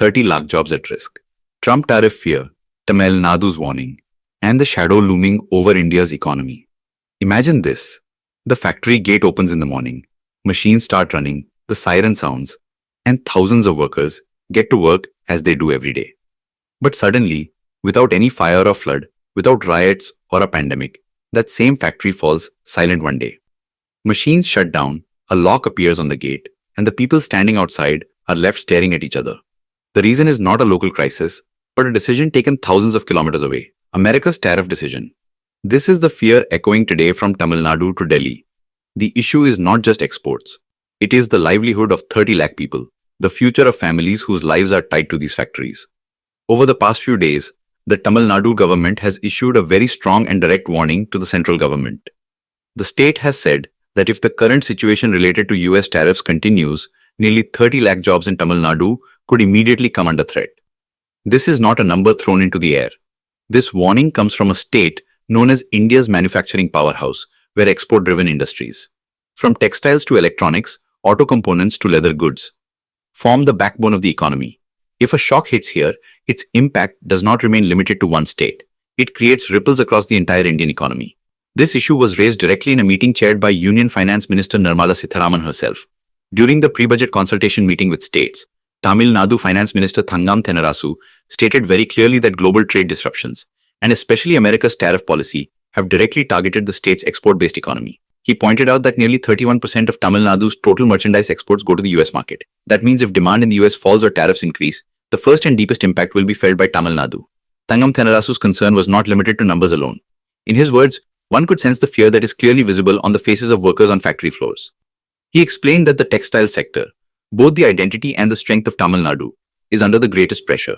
30 lakh jobs at risk. Trump tariff fear, Tamil Nadu's warning, and the shadow looming over India's economy. Imagine this. The factory gate opens in the morning, machines start running, the siren sounds, and thousands of workers get to work as they do every day. But suddenly, without any fire or flood, without riots or a pandemic, that same factory falls silent one day. Machines shut down, a lock appears on the gate, and the people standing outside are left staring at each other. The reason is not a local crisis, but a decision taken thousands of kilometers away. America's tariff decision. This is the fear echoing today from Tamil Nadu to Delhi. The issue is not just exports. It is the livelihood of 30 lakh people, the future of families whose lives are tied to these factories. Over the past few days, the Tamil Nadu government has issued a very strong and direct warning to the central government. The state has said that if the current situation related to US tariffs continues, nearly 30 lakh jobs in Tamil Nadu could immediately come under threat. This is not a number thrown into the air. This warning comes from a state known as India's manufacturing powerhouse, where export-driven industries, from textiles to electronics, auto components to leather goods, form the backbone of the economy. If a shock hits here, its impact does not remain limited to one state. It creates ripples across the entire Indian economy. This issue was raised directly in a meeting chaired by Union Finance Minister Nirmala Sitharaman herself. During the pre-budget consultation meeting with states, Tamil Nadu Finance Minister Thangam Thenarasu stated very clearly that global trade disruptions, and especially America's tariff policy, have directly targeted the state's export-based economy. He pointed out that nearly 31% of Tamil Nadu's total merchandise exports go to the US market. That means if demand in the US falls or tariffs increase, the first and deepest impact will be felt by Tamil Nadu. Thangam Thenarasu's concern was not limited to numbers alone. In his words, one could sense the fear that is clearly visible on the faces of workers on factory floors. He explained that the textile sector, both the identity and the strength of Tamil Nadu, is under the greatest pressure.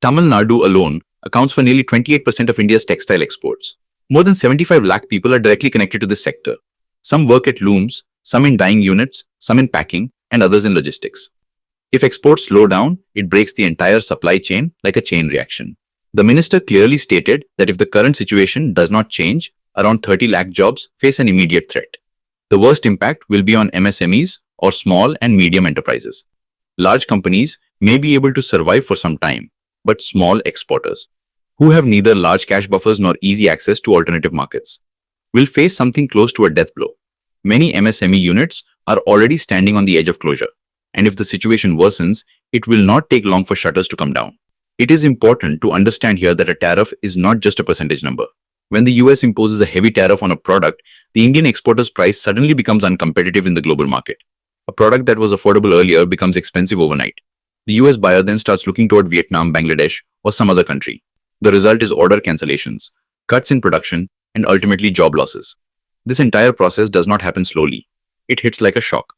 Tamil Nadu alone accounts for nearly 28% of India's textile exports. More than 75 lakh people are directly connected to this sector. Some work at looms, some in dyeing units, some in packing, and others in logistics. If exports slow down, it breaks the entire supply chain like a chain reaction. The minister clearly stated that if the current situation does not change, around 30 lakh jobs face an immediate threat. The worst impact will be on MSMEs or small and medium enterprises. Large companies may be able to survive for some time, but small exporters, who have neither large cash buffers nor easy access to alternative markets, will face something close to a death blow. Many MSME units are already standing on the edge of closure, and if the situation worsens, it will not take long for shutters to come down. It is important to understand here that a tariff is not just a percentage number. When the US imposes a heavy tariff on a product, the Indian exporter's price suddenly becomes uncompetitive in the global market. A product that was affordable earlier becomes expensive overnight. The US buyer then starts looking toward Vietnam, Bangladesh, or some other country. The result is order cancellations, cuts in production, and ultimately job losses. This entire process does not happen slowly. It hits like a shock.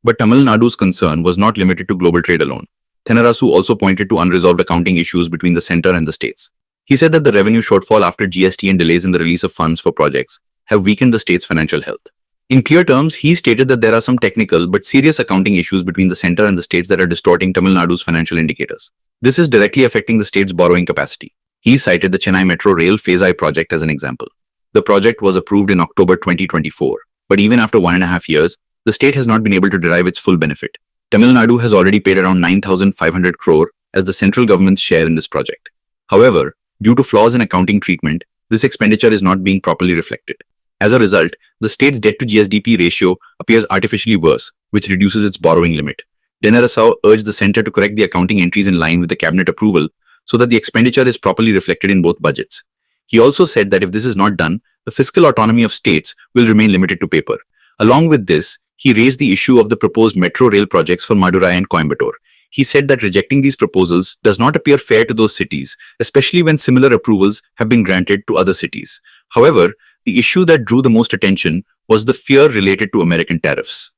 But Tamil Nadu's concern was not limited to global trade alone. Thenarasu also pointed to unresolved accounting issues between the center and the states. He said that the revenue shortfall after GST and delays in the release of funds for projects have weakened the state's financial health. In clear terms, he stated that there are some technical but serious accounting issues between the center and the states that are distorting Tamil Nadu's financial indicators. This is directly affecting the state's borrowing capacity. He cited the Chennai Metro Rail Phase I project as an example. The project was approved in October 2024, but even after 1.5 years, the state has not been able to derive its full benefit. Tamil Nadu has already paid around 9,500 crore as the central government's share in this project. However, due to flaws in accounting treatment, this expenditure is not being properly reflected. As a result, the state's debt to GSDP ratio appears artificially worse, which reduces its borrowing limit. Thenarasu urged the center to correct the accounting entries in line with the cabinet approval so that the expenditure is properly reflected in both budgets. He also said that if this is not done, the fiscal autonomy of states will remain limited to paper. Along with this, he raised the issue of the proposed metro rail projects for Madurai and Coimbatore. He said that rejecting these proposals does not appear fair to those cities, especially when similar approvals have been granted to other cities. However, the issue that drew the most attention was the fear related to American tariffs.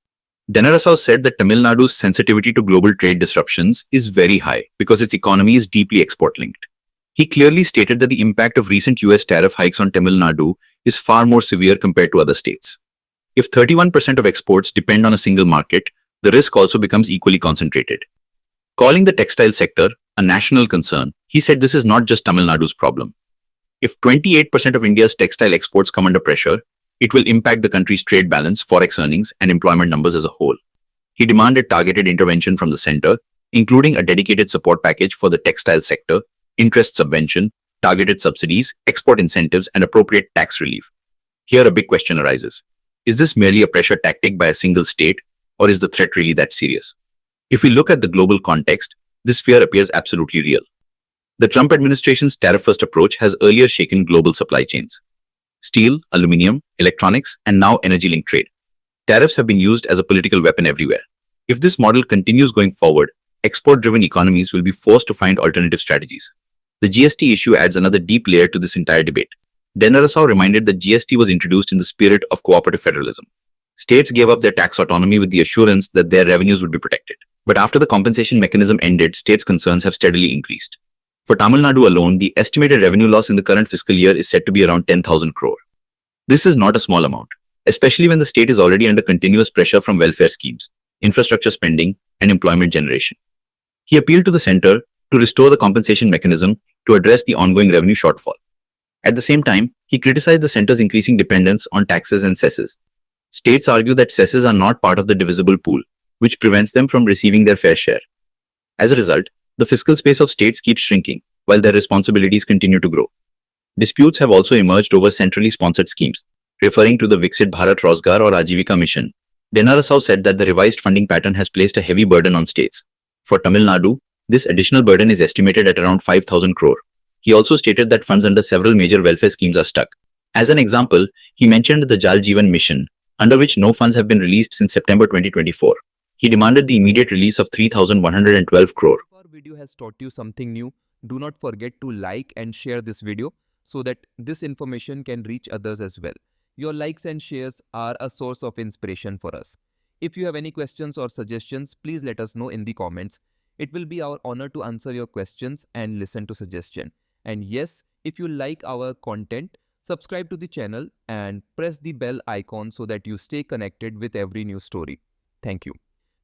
Thenarasu said that Tamil Nadu's sensitivity to global trade disruptions is very high because its economy is deeply export-linked. He clearly stated that the impact of recent US tariff hikes on Tamil Nadu is far more severe compared to other states. If 31% of exports depend on a single market, the risk also becomes equally concentrated. Calling the textile sector a national concern, he said this is not just Tamil Nadu's problem. If 28% of India's textile exports come under pressure, it will impact the country's trade balance, forex earnings, and employment numbers as a whole. He demanded targeted intervention from the center, including a dedicated support package for the textile sector, interest subvention, targeted subsidies, export incentives, and appropriate tax relief. Here a big question arises. Is this merely a pressure tactic by a single state, or is the threat really that serious? If we look at the global context, this fear appears absolutely real. The Trump administration's tariff-first approach has earlier shaken global supply chains. Steel, aluminum, electronics, and now energy-linked trade. Tariffs have been used as a political weapon everywhere. If this model continues going forward, export-driven economies will be forced to find alternative strategies. The GST issue adds another deep layer to this entire debate. 𝐻𝐻 reminded that GST was introduced in the spirit of cooperative federalism. States gave up their tax autonomy with the assurance that their revenues would be protected. But after the compensation mechanism ended, states' concerns have steadily increased. For Tamil Nadu alone, the estimated revenue loss in the current fiscal year is said to be around 10,000 crore. This is not a small amount, especially when the state is already under continuous pressure from welfare schemes, infrastructure spending, and employment generation. He appealed to the center to restore the compensation mechanism to address the ongoing revenue shortfall. At the same time, he criticized the center's increasing dependence on taxes and cesses. States argue that cesses are not part of the divisible pool, which prevents them from receiving their fair share. As a result, the fiscal space of states keeps shrinking, while their responsibilities continue to grow. Disputes have also emerged over centrally sponsored schemes, referring to the Viksit Bharat Rozgar or Āජīvika mission. 𝐻𝐻 said that the revised funding pattern has placed a heavy burden on states. For Tamil Nadu, this additional burden is estimated at around 5,000 crore. He also stated that funds under several major welfare schemes are stuck. As an example, he mentioned the 𝐼𝐻𝐺𝐸𝐴 mission, under which no funds have been released since September 2024. He demanded the immediate release of 3,112 crore. If our video has taught you something new, do not forget to like and share this video so that this information can reach others as well. Your likes and shares are a source of inspiration for us. If you have any questions or suggestions, please let us know in the comments. It will be our honor to answer your questions and listen to suggestions. And yes, if you like our content, subscribe to the channel and press the bell icon so that you stay connected with every new story. Thank you.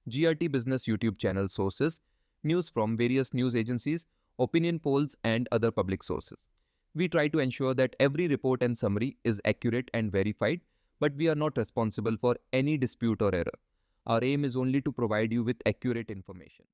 GRT Business YouTube channel sources, news from various news agencies, opinion polls and other public sources. We try to ensure that every report and summary is accurate and verified, but we are not responsible for any dispute or error. Our aim is only to provide you with accurate information.